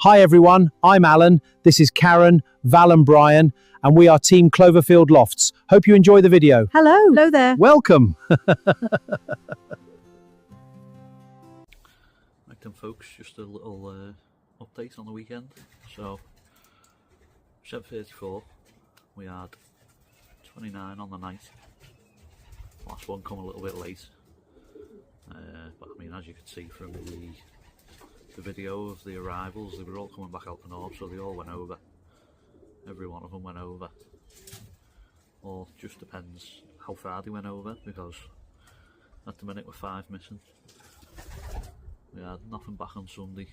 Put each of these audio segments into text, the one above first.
Hi everyone, I'm Alan, this is Karen, Val and Brian, and we are Team Cloverfield Lofts. Hope you enjoy the video. Hello. Hello there. Welcome! Right then folks, just a little update on the weekend. So 7:34, we had 29 on the night. Last one come a little bit late, but I mean, as you can see from the video of the arrivals, they were all coming back out the north, so they all went over. Every one of them went over. Or just depends how far they went over, because at the minute we're 5 missing. We had nothing back on Sunday.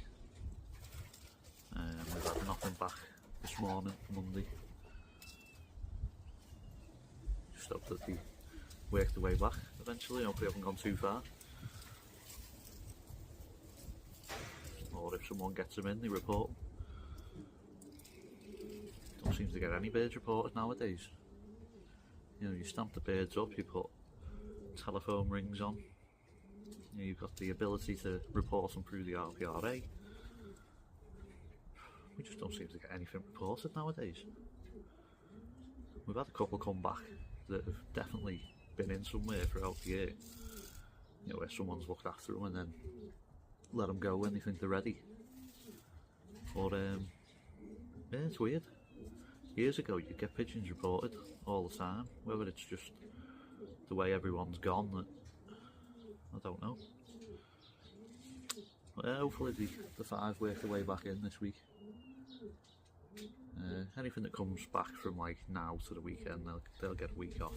We've had nothing back this morning, Monday. Just hope that they work their way back eventually. Hope we haven't gone too far. Or if someone gets them in, they report them. Don't seem to get any birds reported nowadays. You know, you stamp the birds up, you put telephone rings on. You know, you've got the ability to report them through the RPRA. We just don't seem to get anything reported nowadays. We've had a couple come back that have definitely been in somewhere throughout the year. You know, where someone's looked after them and then let them go when they think they're ready. But yeah, it's weird. Years ago you'd get pigeons reported all the time, whether it's just the way everyone's gone, that I don't know. But hopefully the 5 work their way back in this week. Anything that comes back from like now to the weekend, they'll get a week off.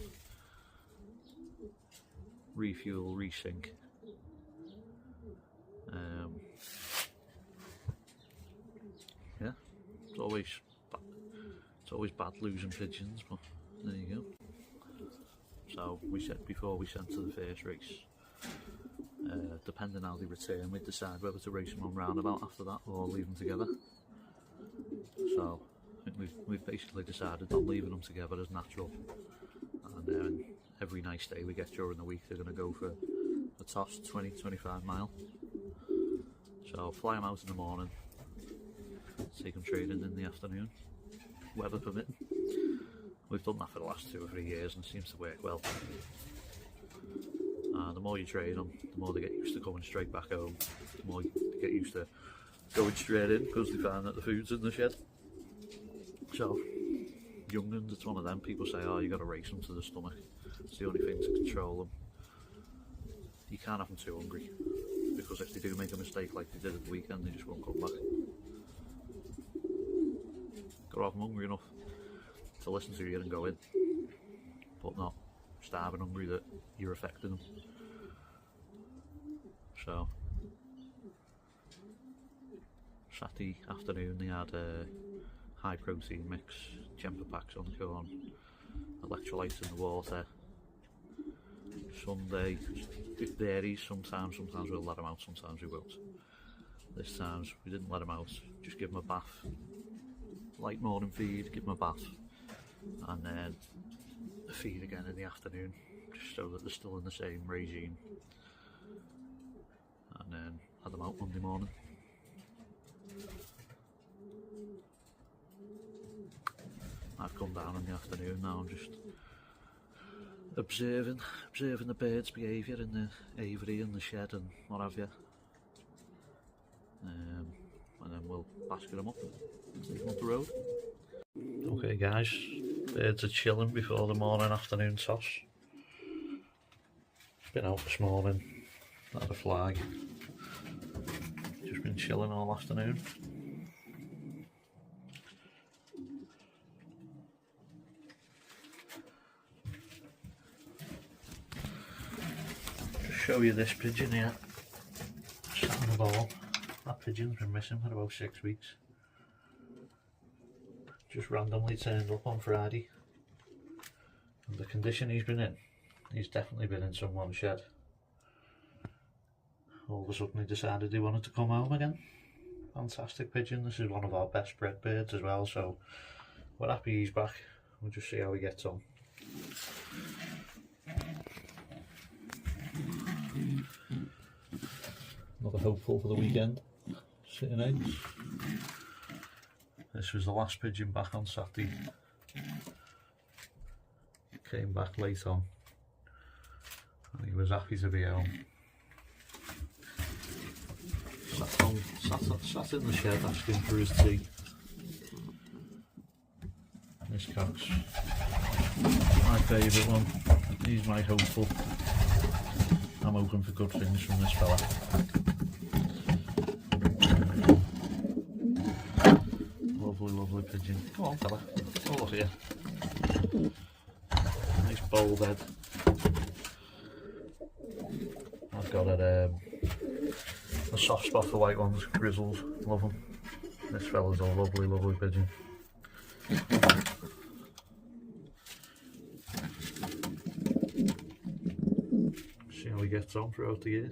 Refuel, resync. Yeah, it's always bad losing pigeons, but there you go. So we said before we sent to the first race, depending how they return, we'd decide whether to race them on roundabout after that or leave them together. So I think we've basically decided on leaving them together as natural, and then every nice day we get during the week they're going to go for a toss 20-25 mile. So fly them out in the morning, take them trading in the afternoon, weather permitting. We've done that for the last 2 or 3 years and it seems to work well. The more you train them, the more they get used to coming straight back home, the more they get used to going straight in because they find that the food's in the shed. So, young'uns, it's one of them. People say, oh, you got to race them to the stomach. It's the only thing to control them. You can't have them too hungry, because if they do make a mistake like they did at the weekend, they just won't come back. Got to have them hungry enough to listen to you and go in, but not starving hungry that you're affecting them. So Saturday afternoon they had a high protein mix, Jemper packs on the corn, electrolytes in the water. Sunday, it varies, sometimes we'll let them out, sometimes we won't. This time we didn't let them out, just give them a bath, light morning feed, give them a bath, and then a feed again in the afternoon, just so that they're still in the same regime, and then had them out Monday morning. I've come down in the afternoon now, I'm just observing the birds' behaviour in the aviary and the shed and what have you, and then we'll basket them up and take them up the road. Okay guys, birds are chilling before the morning afternoon toss. Been out this morning, had a fly, just been chilling all afternoon. Show you this pigeon here, sat on the ball. That pigeon's been missing for about 6 weeks. Just randomly turned up on Friday. And the condition he's been in, he's definitely been in someone's shed. All of a sudden he decided he wanted to come home again. Fantastic pigeon, this is one of our best bred birds as well, so we're happy he's back. We'll just see how he gets on. Another hopeful for the weekend, sitting eggs. This was the last pigeon back on Saturday. Came back late on and he was happy to be home. Sat in the shed asking for his tea. This cock's my favourite one. He's my hopeful. I'm hoping for good things from this fella. Lovely, lovely pigeon. Come on, fella. Oh, here. Nice bold head. I've got a soft spot for white ones, grizzles. Love them. This fella's a lovely, lovely pigeon. See how he gets on throughout the year.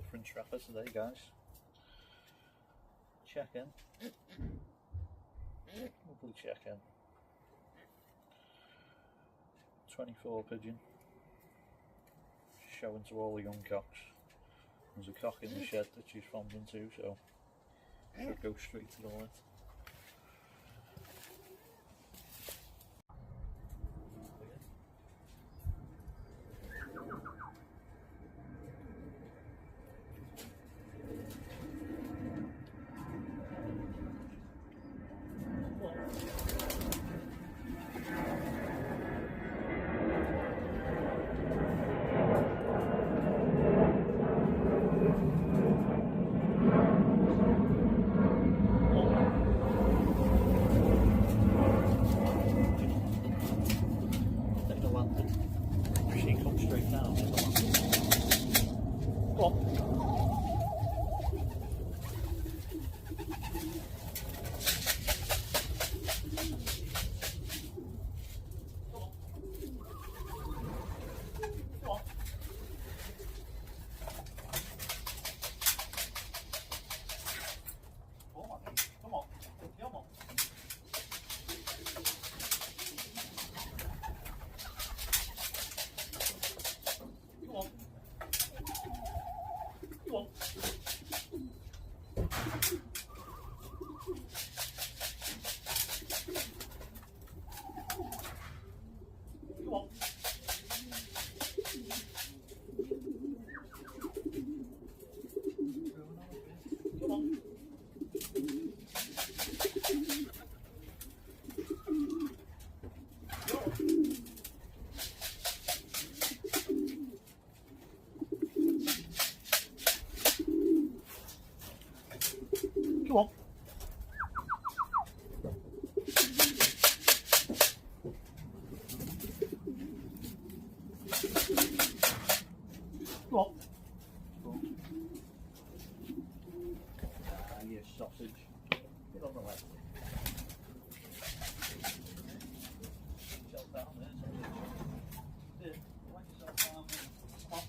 Different trapper today, guys. Check in. Lovely check in. 24 pigeon. Showing to all the young cocks. There's a cock in the shed that she's fond into, so should go straight to the limit. Come on. Come on. You sausage. Get on the left. Yourself down there, sausage. Here, let yourself down there. Come on.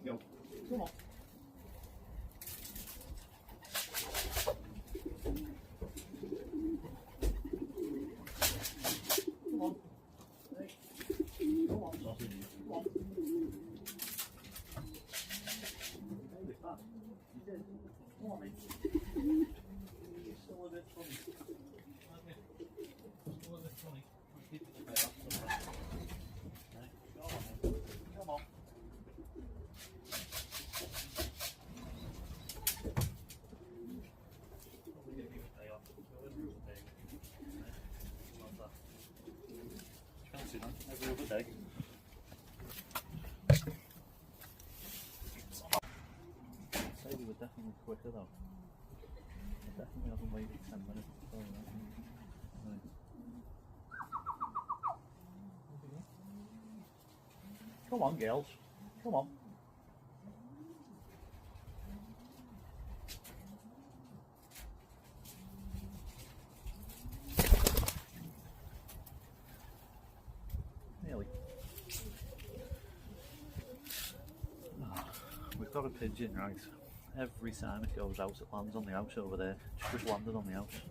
Go. Come on. You did. Come on, mate. You're still a bit funny. Still a bit funny. I'll keep it a bit off somewhere. Right, go on, mate. Come on. Probably gonna give it a day off. Go every other day. Right, how's that? Fancy that? Every other day. I'd say we were definitely quicker though. I definitely haven't waited 10 minutes before that. Right. Come on, girls. Come on. Nearly. Oh, we've got a pigeon, right? Every time it goes out, it lands on the house over there. It's just landed on the house.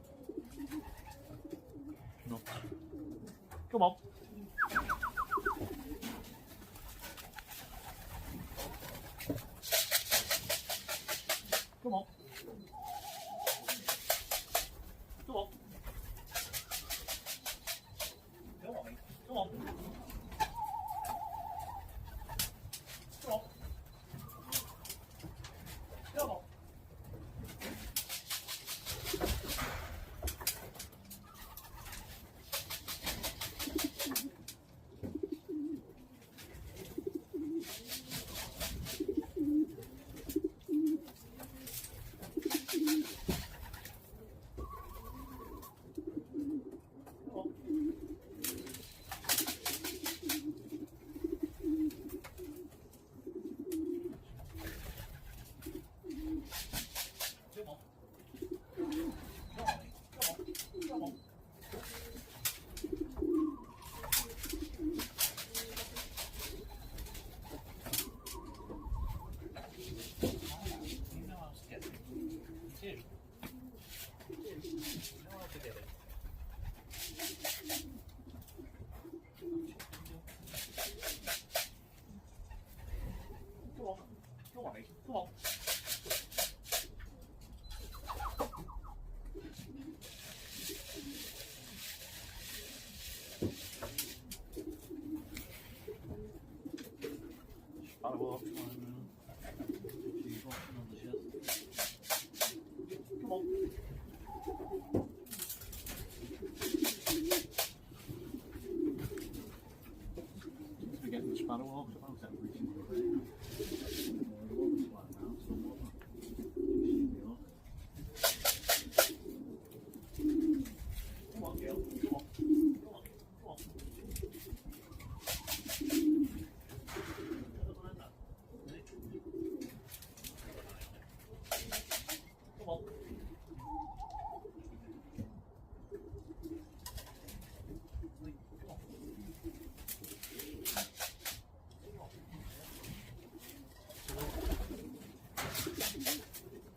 Nuts. Come on. Come on. Come on. Come on, mate. Come on. Come on. Come on. Come on, mate. Come on. Sparrow walks flying around. She's walking on the shed. Come on. Seems to be getting the sparrow walks about every single day. Come on, girl. Come on. Come on. Come on. Come on.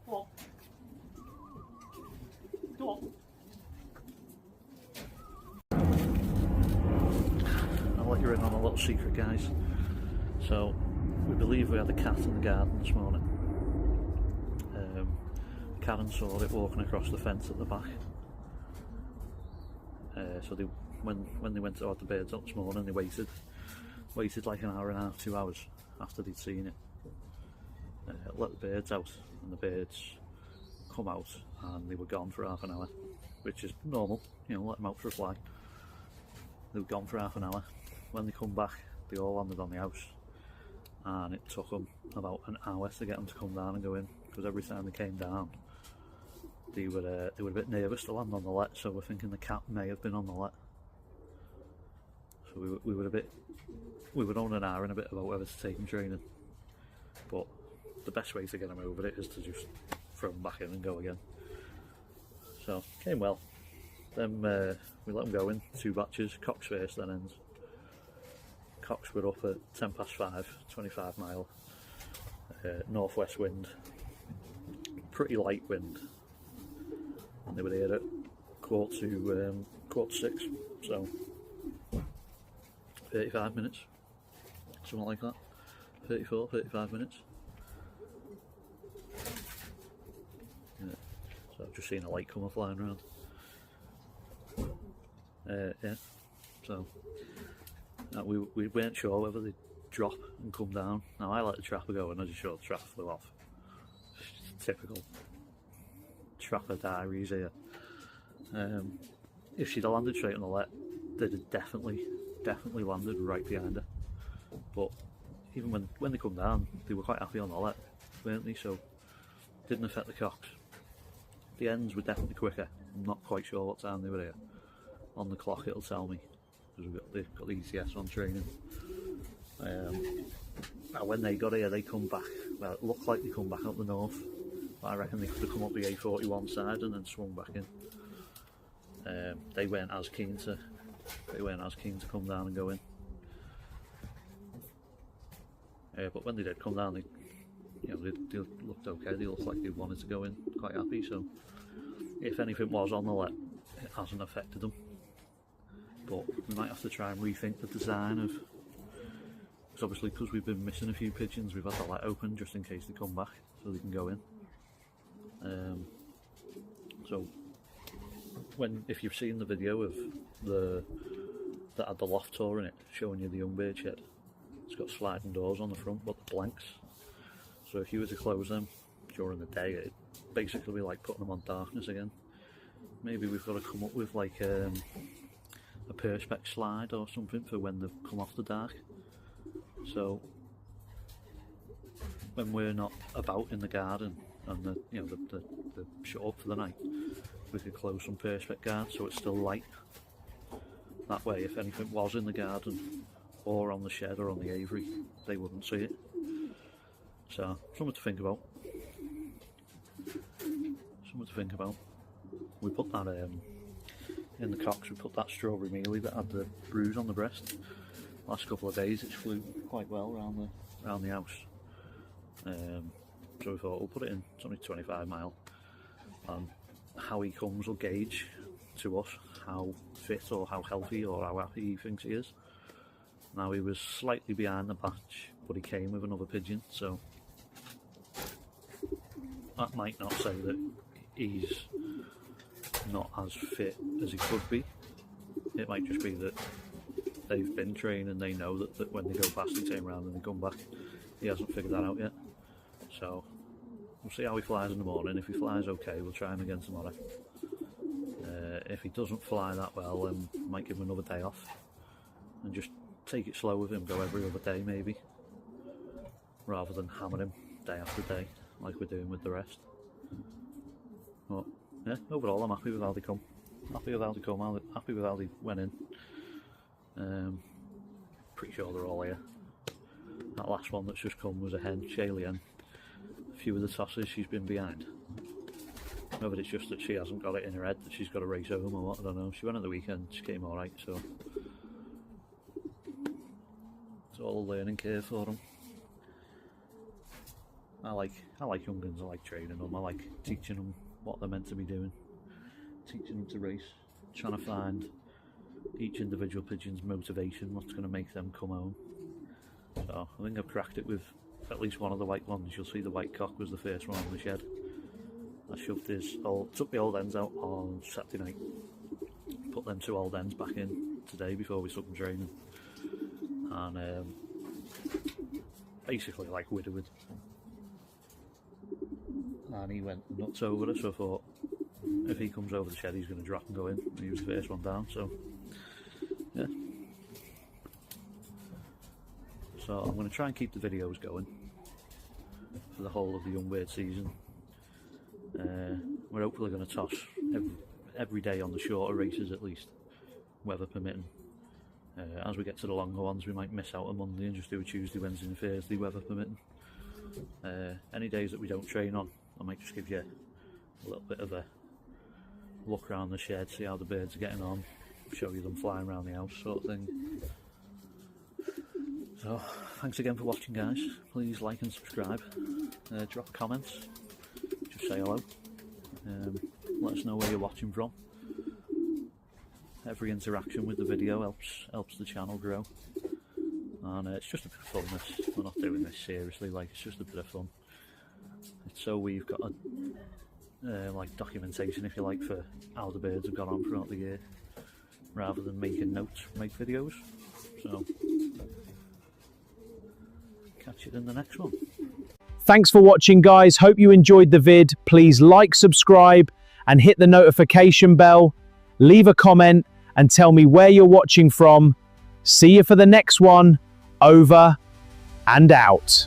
Come on. Come on. I'll let you in on a little secret, guys. So, we believe we had a cat in the garden this morning. Karen saw it walking across the fence at the back. So when they went to have the birds up this morning, they waited like an hour and a half, 2 hours after they'd seen it. Let the birds out, and the birds come out, and they were gone for half an hour, which is normal, you know, let them out for a fly. They were gone for half an hour. When they come back, they all landed on the house, and it took them about an hour to get them to come down and go in, because every time they came down, they were a bit nervous to land on the let, so we're thinking the cat may have been on the let. So we were on an hour and a bit about whether to take them training, but the best way to get them over it is to just throw them back in and go again. So came well. Then we let them go in 2 batches, cocks first, then hens. Cocks were up at 5:10, 25 mile, northwest wind, pretty light wind, and they were here at quarter to 6, so 35 minutes, something like that, 34, 35 minutes. I've just seen a light come flying around. Yeah, so we weren't sure whether they'd drop and come down. Now I let the trapper go and I just saw the trapper flew off. Typical trapper diaries here. If she'd have landed straight on the let, they'd have definitely landed right behind her. But even when they come down, they were quite happy on the let, weren't they? So didn't affect the cocks. The ends were definitely quicker. I'm not quite sure what time they were here. On the clock it'll tell me, because we've got the ECS on training. Now when they got here, they come back. Well, it looked like they come back up the north, but I reckon they could have come up the A41 side and then swung back in. They weren't as keen to come down and go in. But when they did come down, they looked okay. They looked like they wanted to go in, quite happy. So if anything was on the let, it hasn't affected them. But we might have to try and rethink the design of, because obviously because we've been missing a few pigeons, we've had the let open just in case they come back so they can go in. So if you've seen the video of that had the loft tour in it, showing you the young bird shed, it's got sliding doors on the front but the blanks, so if you were to close them during the day, it'd basically be like putting them on darkness again. Maybe we've got to come up with like a perspex slide or something for when they've come off the dark, so when we're not about in the garden and the shut up for the night, we could close some perspex guards so it's still light. That way if anything was in the garden or on the shed or on the aviary, they wouldn't see it. So something to think about. We put that in the cocks, we put that strawberry mealy that had the bruise on the breast. Last couple of days it's flew quite well around the house. So we thought we'll put it in. It's only 25 mile. How he comes will gauge to us how fit or how healthy or how happy he thinks he is. Now he was slightly behind the batch, but he came with another pigeon, so that might not say that he's not as fit as he could be. It might just be that they've been trained and they know that when they go past they turn around and they come back. He hasn't figured that out yet, so we'll see how he flies in the morning. If he flies okay, we'll try him again tomorrow. If he doesn't fly that well, then might give him another day off and just take it slow with him, go every other day maybe, rather than hammer him day after day like we're doing with the rest. But yeah, overall I'm happy with how they come. Happy with how they went in. Pretty sure they're all here. That last one that's just come was a hen, Shaylee hen. A few of the tosses she's been behind. Whether it's just that she hasn't got it in her head that she's got to race home or what, I don't know. She went at the weekend, she came alright, so it's all a learning curve for them. I like young guns, I like training them, I like teaching them what they're meant to be doing, teaching them to race, trying to find each individual pigeon's motivation, what's going to make them come home. So I think I've cracked it with at least one of the white ones. You'll see the white cock was the first one on the shed. I took the old ends out on Saturday night, put them 2 old ends back in today before we took them training, and basically like widowed. And he went nuts over it, so I thought if he comes over the shed he's going to drop and go in, and he was the first one down, so yeah. So I'm going to try and keep the videos going for the whole of the young bird season. We're hopefully going to toss every day on the shorter races at least, weather permitting. As we get to the longer ones we might miss out on Monday and just do a Tuesday, Wednesday and Thursday, weather permitting. Any days that we don't train on, I might just give you a little bit of a look around the shed, see how the birds are getting on, show you them flying around the house sort of thing. So thanks again for watching guys, please like and subscribe, drop comments, just say hello, let us know where you're watching from. Every interaction with the video helps the channel grow, and it's just a bit of fun. We're not doing this seriously, like it's just a bit of fun. It's so we've got like documentation, if you like, for how the birds have gone on throughout the year, rather than making notes, make videos. So, catch you in the next one. Thanks for watching, guys. Hope you enjoyed the vid. Please like, subscribe, and hit the notification bell. Leave a comment and tell me where you're watching from. See you for the next one. Over and out.